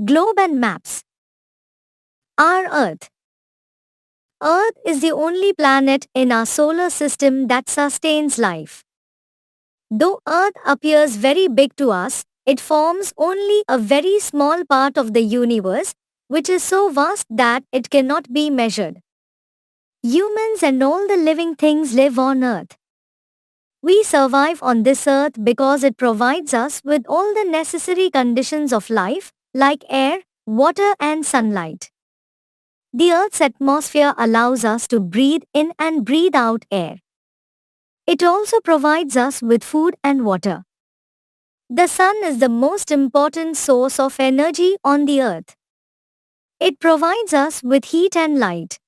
Globe and maps. Our Earth. Earth is the only planet in our solar system that sustains life. Though Earth appears very big to us, it forms only a very small part of the universe, which is so vast that it cannot be measured. Humans and all the living things live on Earth. We survive on this Earth because it provides us with all the necessary conditions of life, like air, water, and sunlight. The Earth's atmosphere allows us to breathe in and breathe out air. It also provides us with food and water. The sun is the most important source of energy on the Earth. It provides us with heat and light.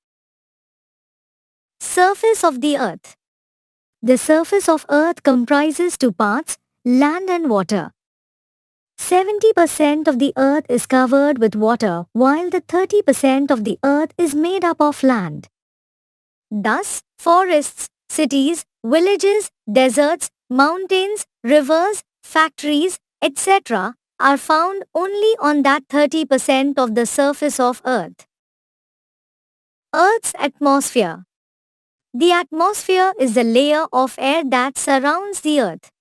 Surface of the Earth. The surface of Earth comprises two parts, land and water. 70% of the Earth is covered with water, while the 30% of the Earth is made up of land. Thus, forests, cities, villages, deserts, mountains, rivers, factories, etc. are found only on that 30% of the surface of Earth. Earth's atmosphere. The atmosphere is the layer of air that surrounds the Earth.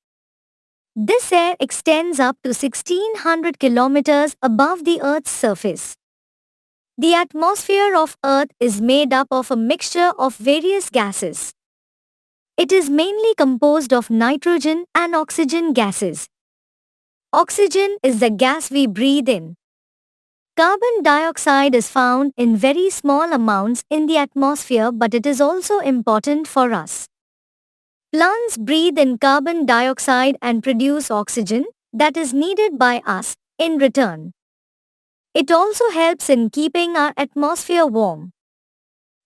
This air extends up to 1600 kilometers above the Earth's surface. The atmosphere of Earth is made up of a mixture of various gases. It is mainly composed of nitrogen and oxygen gases. Oxygen is the gas we breathe in. Carbon dioxide is found in very small amounts in the atmosphere, but it is also important for us. Plants breathe in carbon dioxide and produce oxygen that is needed by us in return. It also helps in keeping our atmosphere warm.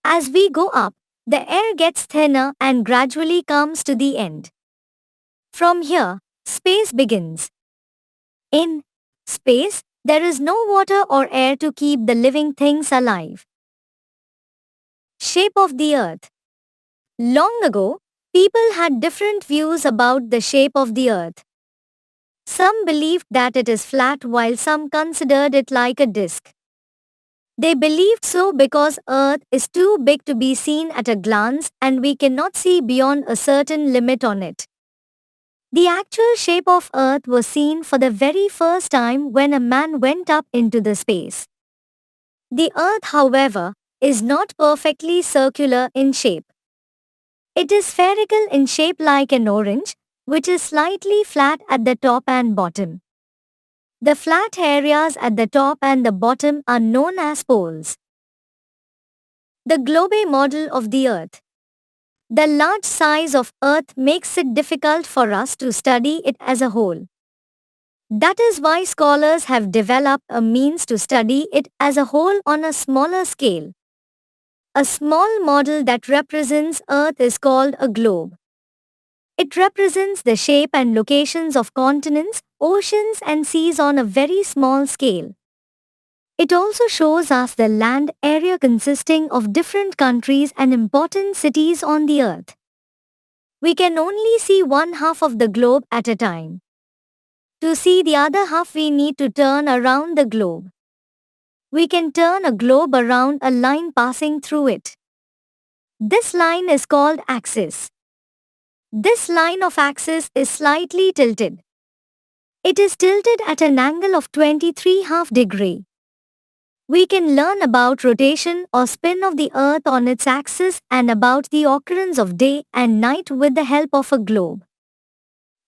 As we go up, the air gets thinner and gradually comes to the end. From here, space begins. In space, there is no water or air to keep the living things alive. Shape of the Earth. Long ago, people had different views about the shape of the Earth. Some believed that it is flat while some considered it like a disk. They believed so because Earth is too big to be seen at a glance and we cannot see beyond a certain limit on it. The actual shape of Earth was seen for the very first time when a man went up into the space. The Earth, however, is not perfectly circular in shape. It is spherical in shape like an orange, which is slightly flat at the top and bottom. The flat areas at the top and the bottom are known as poles. The globe model of the Earth. The large size of Earth makes it difficult for us to study it as a whole. That is why scholars have developed a means to study it as a whole on a smaller scale. A small model that represents Earth is called a globe. It represents the shape and locations of continents, oceans and seas on a very small scale. It also shows us the land area consisting of different countries and important cities on the Earth. We can only see one half of the globe at a time. To see the other half, we need to turn around the globe. We can turn a globe around a line passing through it. This line is called axis. This line of axis is slightly tilted. It is tilted at an angle of 23½ degree. We can learn about rotation or spin of the Earth on its axis and about the occurrence of day and night with the help of a globe.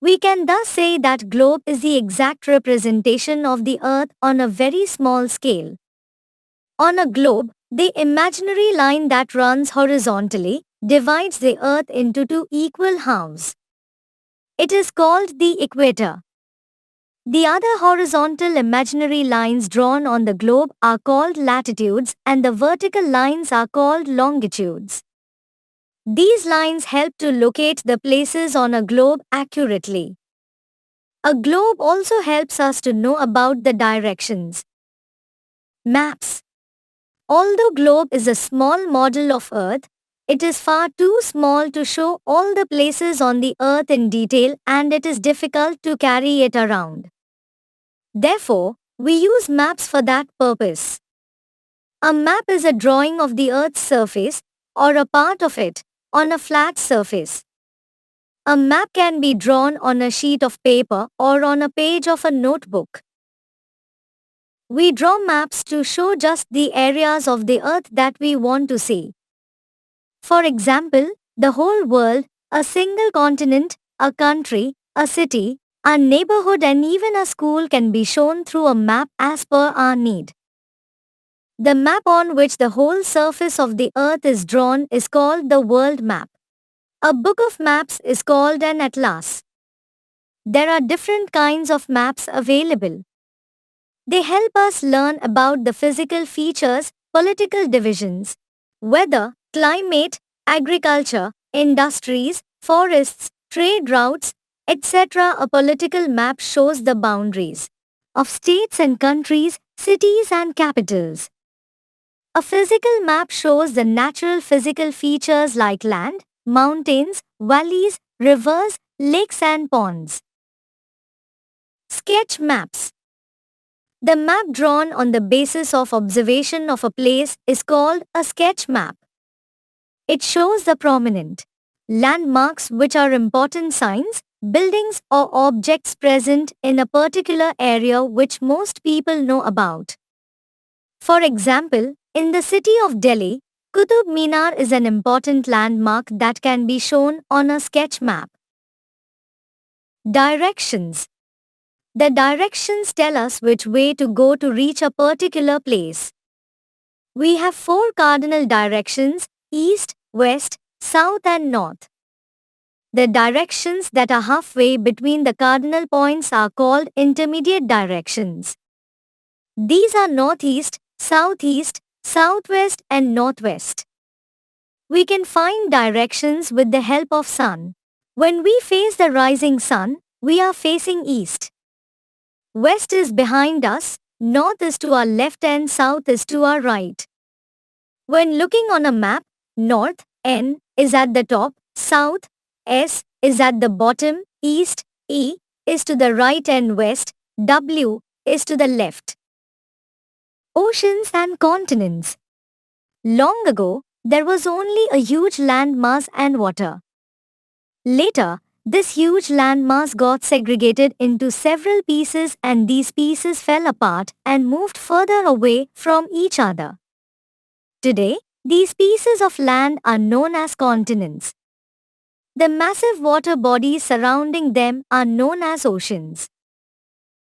We can thus say that globe is the exact representation of the Earth on a very small scale. On a globe, the imaginary line that runs horizontally divides the Earth into two equal halves. It is called the equator. The other horizontal imaginary lines drawn on the globe are called latitudes and the vertical lines are called longitudes. These lines help to locate the places on a globe accurately. A globe also helps us to know about the directions. Maps. Although globe is a small model of Earth, it is far too small to show all the places on the Earth in detail and it is difficult to carry it around. Therefore, We use maps for that purpose. A map is a drawing of the Earth's surface, or a part of it, on a flat surface. A map can be drawn on a sheet of paper or on a page of a notebook. We draw maps to show just the areas of the Earth that we want to see. For example, the whole world, a single continent, a country, a city, a neighborhood and even a school can be shown through a map as per our need. The map on which the whole surface of the Earth is drawn is called the world map. A book of maps is called an atlas. There are different kinds of maps available. They help us learn about the physical features, political divisions, weather, climate, agriculture, industries, forests, trade routes, etc. A political map shows the boundaries of states and countries, cities and capitals. A physical map shows the natural physical features like land, mountains, valleys, rivers, lakes and ponds. Sketch maps. The map drawn on the basis of observation of a place is called a sketch map. It shows the prominent landmarks which are important signs, buildings or objects present in a particular area which most people know about. For example, in the city of Delhi, Qutub Minar is an important landmark that can be shown on a sketch map. Directions. The directions tell us which way to go to reach a particular place. We have 4 cardinal directions: east, west, south and north. The directions that are halfway between the cardinal points are called intermediate directions. These are northeast, southeast, southwest and northwest. We can find directions with the help of sun. When we face the rising sun, we are facing east. West is behind us, north is to our left and south is to our right. When looking on a map, north, N, is at the top, south, S, is at the bottom, east, E, is to the right and west, W, is to the left. Oceans and continents. Long ago, there was only a huge land mass and water. Later, this huge land mass got segregated into several pieces and these pieces fell apart and moved further away from each other. Today, these pieces of land are known as continents. The massive water bodies surrounding them are known as oceans.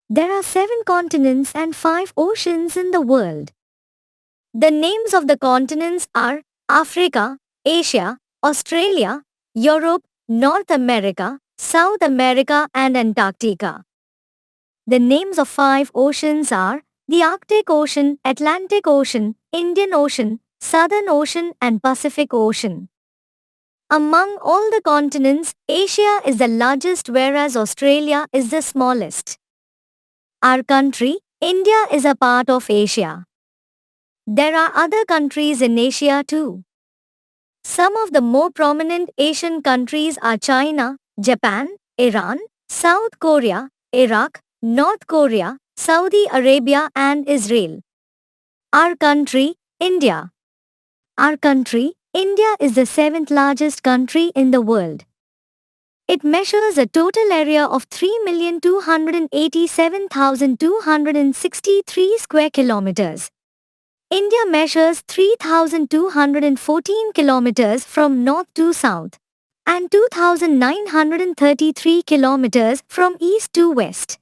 There are 7 continents and 5 oceans in the world. The names of the continents are Africa, Asia, Australia, Europe, North America, South America and Antarctica. The names of 5 oceans are the Arctic Ocean, Atlantic Ocean, Indian Ocean, Southern Ocean and Pacific Ocean. Among all the continents, Asia is the largest whereas Australia is the smallest. Our country, India, is a part of Asia. There are other countries in Asia too. Some of the more prominent Asian countries are China, Japan, Iran, South Korea, Iraq, North Korea, Saudi Arabia and Israel. Our country, India. Our country, India is the 7th largest country in the world. It measures a total area of 3,287,263 square kilometers. India measures 3,214 kilometers from north to south and 2,933 kilometers from east to west.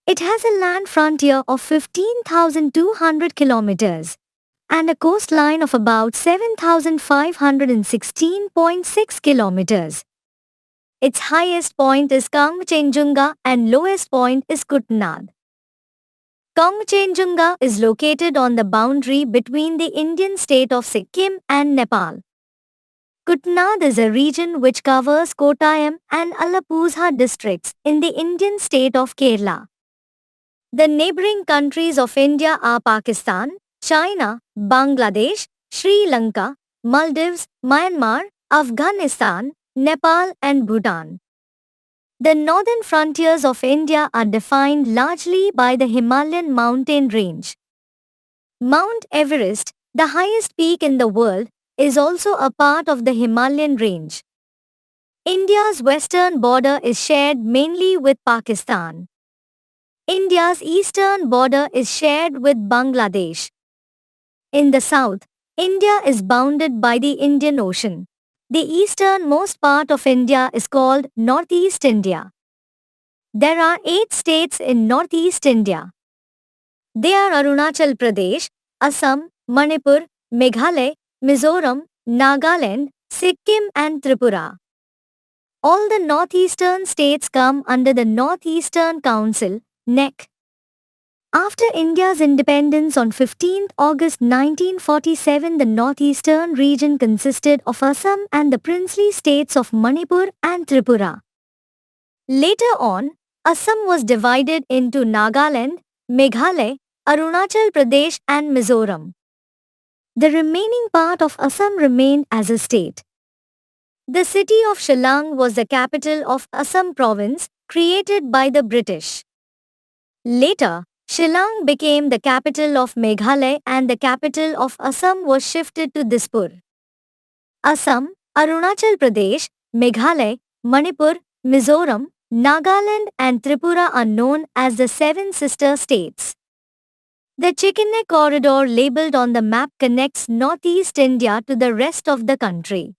It has a land frontier of 15,200 kilometers and a coastline of about 7,516.6 kilometers. Its highest point is Kangchenjunga and lowest point is Kutnad. Kangchenjunga is located on the boundary between the Indian state of Sikkim and Nepal. Kutnad is a region which covers Kottayam and Alappuzha districts in the Indian state of Kerala. The neighboring countries of India are Pakistan, China, Bangladesh, Sri Lanka, Maldives, Myanmar, Afghanistan, Nepal and Bhutan. The northern frontiers of India are defined largely by the Himalayan mountain range. Mount Everest, the highest peak in the world, is also a part of the Himalayan range. India's western border is shared mainly with Pakistan. India's eastern border is shared with Bangladesh. In the south, India is bounded by the Indian Ocean. The easternmost part of India is called Northeast India. There are 8 states in Northeast India. They are Arunachal Pradesh, Assam, Manipur, Meghalaya, Mizoram, Nagaland, Sikkim and Tripura. All the northeastern states come under the Northeastern Council, NEC. After India's independence on 15 August 1947, the northeastern region consisted of Assam and the princely states of Manipur and Tripura. Later on, Assam was divided into Nagaland, Meghalaya, Arunachal Pradesh and Mizoram. The remaining part of Assam remained as a state. The city of Shillong was the capital of Assam province, created by the British. Later, Shillong became the capital of Meghalaya and the capital of Assam was shifted to Dispur. Assam, Arunachal Pradesh, Meghalaya, Manipur, Mizoram, Nagaland and Tripura are known as the Seven Sister States. The Chicken Neck Corridor labeled on the map connects northeast India to the rest of the country.